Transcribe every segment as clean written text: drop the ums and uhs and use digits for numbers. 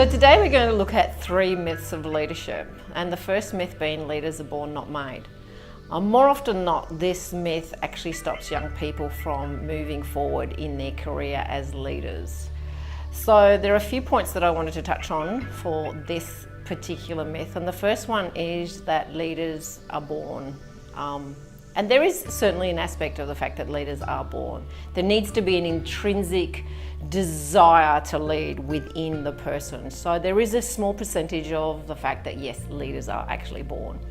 So today we're going to look at 3 myths of leadership, and the first myth being leaders are born, not made. More often than not, this myth actually stops young people from moving forward in their career as leaders. So there are a few points that I wanted to touch on for this particular myth, and the first one is that leaders are born. And there is certainly an aspect of the fact that leaders are born. There needs to be an intrinsic desire to lead within the person. So there is a small percentage of the fact that yes, leaders are actually born.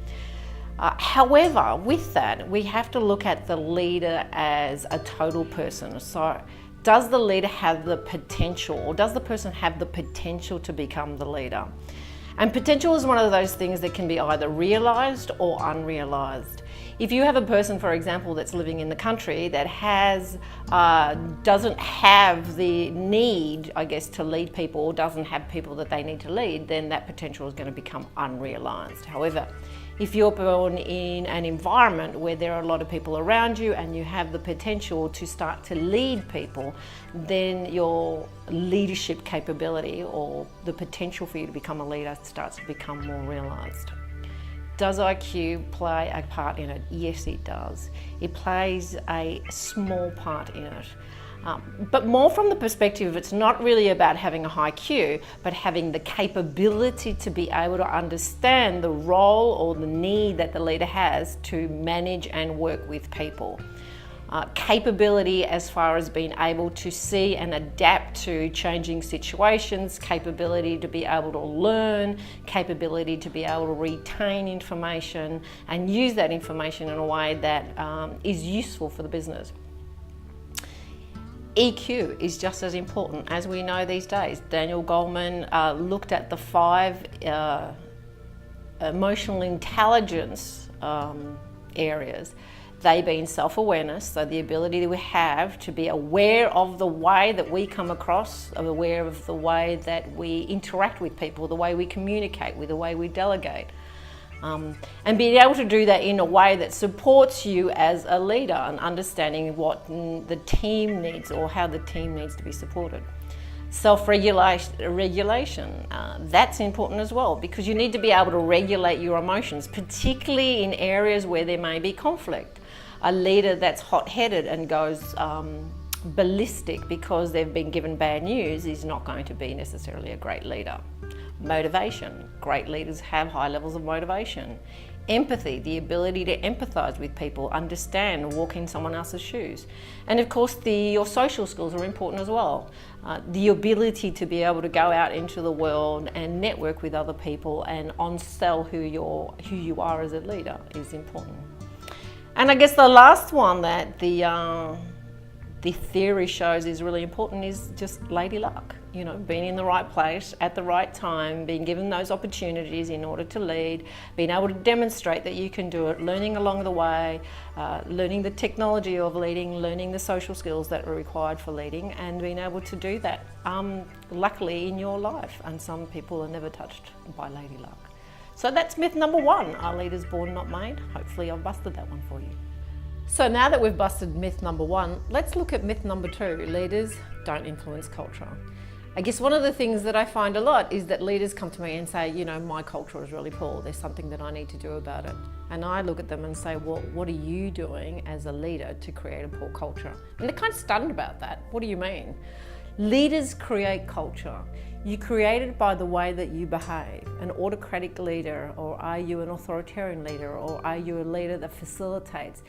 However, with that, we have to look at the leader as a total person. So does the leader have the potential, or does the person have the potential to become the leader? And potential is one of those things that can be either realized or unrealized. If you have a person, for example, that's living in the country that doesn't have the need, I guess, to lead people, or doesn't have people that they need to lead, then that potential is going to become unrealized. However, if you're born in an environment where there are a lot of people around you and you have the potential to start to lead people, then your leadership capability, or the potential for you to become a leader, starts to become more realized. Does IQ play a part in it? Yes, it does. It plays a small part in it. But more from the perspective, it's not really about having a high IQ, but having the capability to be able to understand the role or the need that the leader has to manage and work with people. Capability as far as being able to see and adapt to changing situations, capability to be able to learn, capability to be able to retain information and use that information in a way that is useful for the business. EQ is just as important, as we know these days. Daniel Goleman looked at the 5 emotional intelligence areas. They being self-awareness, so the ability that we have to be aware of the way that we come across, aware of the way that we interact with people, the way we communicate with, the way we delegate. And being able to do that in a way that supports you as a leader, and understanding what the team needs or how the team needs to be supported. Self-regulation, that's important as well, because you need to be able to regulate your emotions, particularly in areas where there may be conflict. A leader that's hot-headed and goes ballistic because they've been given bad news is not going to be necessarily a great leader. Motivation, great leaders have high levels of motivation. Empathy, the ability to empathize with people, understand, walk in someone else's shoes. And of course, your social skills are important as well. The ability to be able to go out into the world and network with other people and on-sell who you are as a leader is important. And I guess the last one that the theory shows is really important is just lady luck. You know, being in the right place at the right time, being given those opportunities in order to lead, being able to demonstrate that you can do it, learning along the way, learning the technology of leading, learning the social skills that are required for leading, and being able to do that, luckily, in your life. And some people are never touched by lady luck. So that's myth number 1, are leaders born, not made? Hopefully I've busted that one for you. So now that we've busted myth number 1, let's look at myth number 2, leaders don't influence culture. I guess one of the things that I find a lot is that leaders come to me and say, you know, my culture is really poor, there's something that I need to do about it. And I look at them and say, well, what are you doing as a leader to create a poor culture? And they're kind of stunned about that. What do you mean? Leaders create culture. You create it by the way that you behave. An autocratic leader, or are you an authoritarian leader, or are you a leader that facilitates?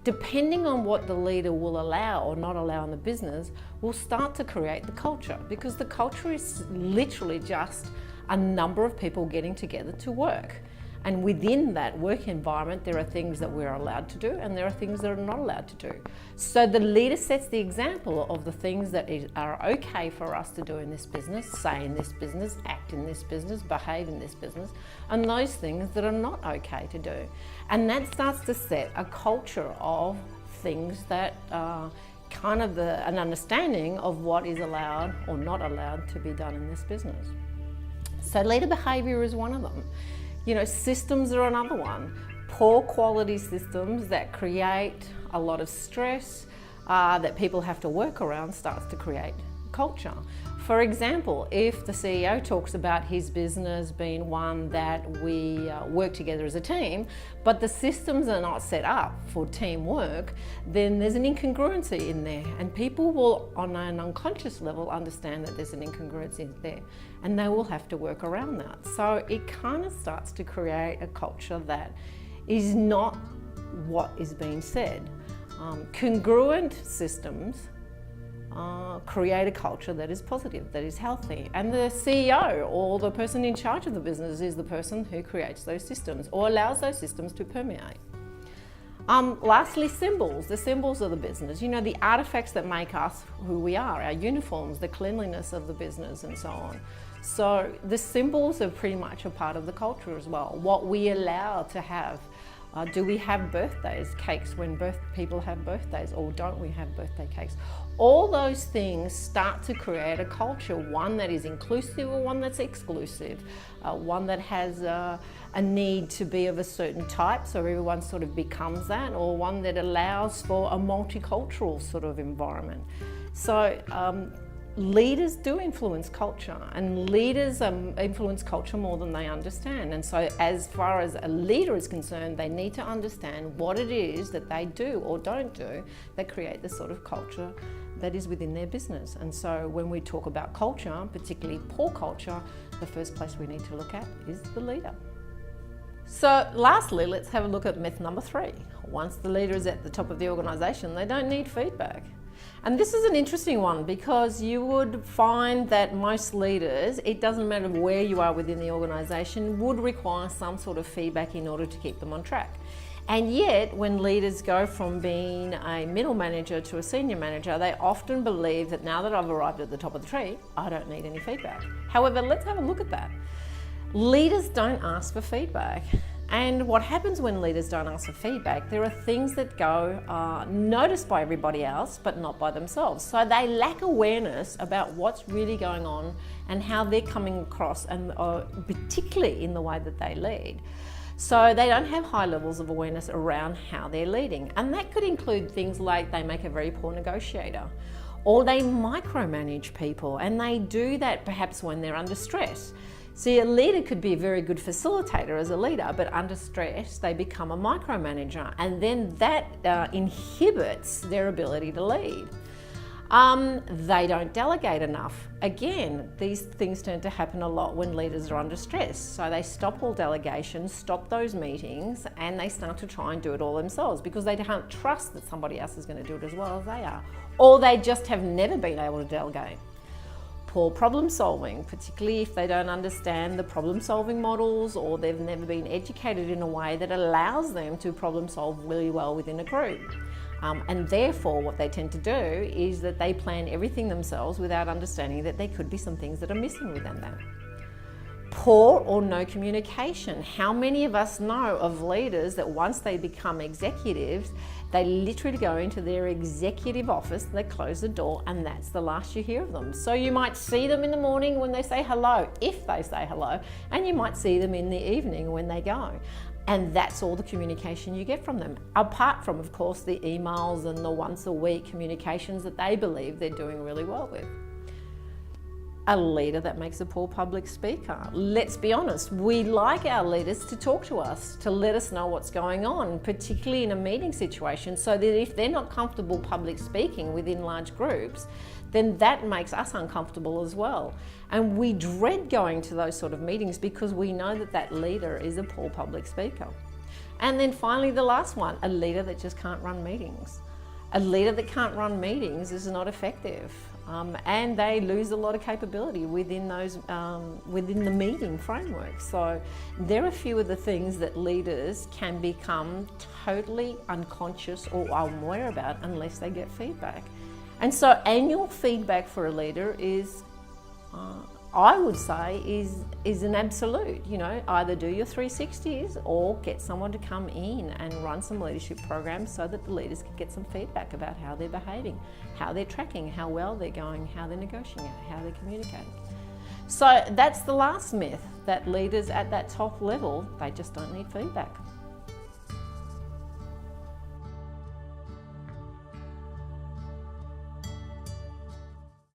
Depending on what the leader will allow or not allow in the business, will start to create the culture, because the culture is literally just a number of people getting together to work. And within that work environment, there are things that we're allowed to do and there are things that are not allowed to do. So the leader sets the example of the things that are okay for us to do in this business, say in this business, act in this business, behave in this business, and those things that are not okay to do. And that starts to set a culture of things that kind of an understanding of what is allowed or not allowed to be done in this business. So leader behaviour is one of them. You know, systems are another one. Poor quality systems that create a lot of stress, that people have to work around, starts to create culture. For example, if the CEO talks about his business being one that we work together as a team, but the systems are not set up for teamwork, then there's an incongruency in there, and people will, on an unconscious level, understand that there's an incongruency there, and they will have to work around that. So it kind of starts to create a culture that is not what is being said. Congruent systems create a culture that is positive, that is healthy. And the CEO or the person in charge of the business is the person who creates those systems or allows those systems to permeate. Lastly, symbols. The symbols of the business, you know, the artifacts that make us who we are, our uniforms, the cleanliness of the business and so on. So the symbols are pretty much a part of the culture as well. What we allow to have. Do we have birthdays, cakes when people have birthdays, or don't we have birthday cakes? All those things start to create a culture, one that is inclusive or one that's exclusive, one that has a need to be of a certain type, so everyone sort of becomes that, or one that allows for a multicultural sort of environment. So leaders do influence culture, and leaders influence culture more than they understand. And so as far as a leader is concerned, they need to understand what it is that they do or don't do that create the sort of culture that is within their business. And so when we talk about culture, particularly poor culture, the first place we need to look at is the leader. So lastly, let's have a look at myth number 3. Once the leader is at the top of the organisation, they don't need feedback. And this is an interesting one, because you would find that most leaders, it doesn't matter where you are within the organisation, would require some sort of feedback in order to keep them on track. And yet, when leaders go from being a middle manager to a senior manager, they often believe that now that I've arrived at the top of the tree, I don't need any feedback. However, let's have a look at that. Leaders don't ask for feedback. And what happens when leaders don't ask for feedback, there are things that go noticed by everybody else, but not by themselves. So they lack awareness about what's really going on and how they're coming across, and particularly in the way that they lead. So they don't have high levels of awareness around how they're leading. And that could include things like they make a very poor negotiator, or they micromanage people, and they do that perhaps when they're under stress. See, a leader could be a very good facilitator as a leader, but under stress, they become a micromanager, and then that inhibits their ability to lead. They don't delegate enough. Again, these things tend to happen a lot when leaders are under stress. So they stop all delegations, stop those meetings, and they start to try and do it all themselves because they can't trust that somebody else is going to do it as well as they are. Or they just have never been able to delegate. Poor problem solving, particularly if they don't understand the problem solving models, or they've never been educated in a way that allows them to problem solve really well within a group. And therefore what they tend to do is that they plan everything themselves without understanding that there could be some things that are missing within that. Poor or no communication. How many of us know of leaders that once they become executives, they literally go into their executive office, they close the door, and that's the last you hear of them. So you might see them in the morning when they say hello, if they say hello, and you might see them in the evening when they go. And that's all the communication you get from them, apart from, of course, the emails and the once a week communications that they believe they're doing really well with. A leader that makes a poor public speaker. Let's be honest, we like our leaders to talk to us, to let us know what's going on, particularly in a meeting situation, so that if they're not comfortable public speaking within large groups, then that makes us uncomfortable as well. And we dread going to those sort of meetings because we know that that leader is a poor public speaker. And then finally, the last one, a leader that just can't run meetings. A leader that can't run meetings is not effective, and they lose a lot of capability within those within the meeting framework. So there are a few of the things that leaders can become totally unconscious or unaware about unless they get feedback. And so annual feedback for a leader is, I would say, is an absolute. You know, either do your 360s or get someone to come in and run some leadership programs so that the leaders can get some feedback about how they're behaving, how they're tracking, how well they're going, how they're negotiating, how they're communicating. So that's the last myth, that leaders at that top level, they just don't need feedback.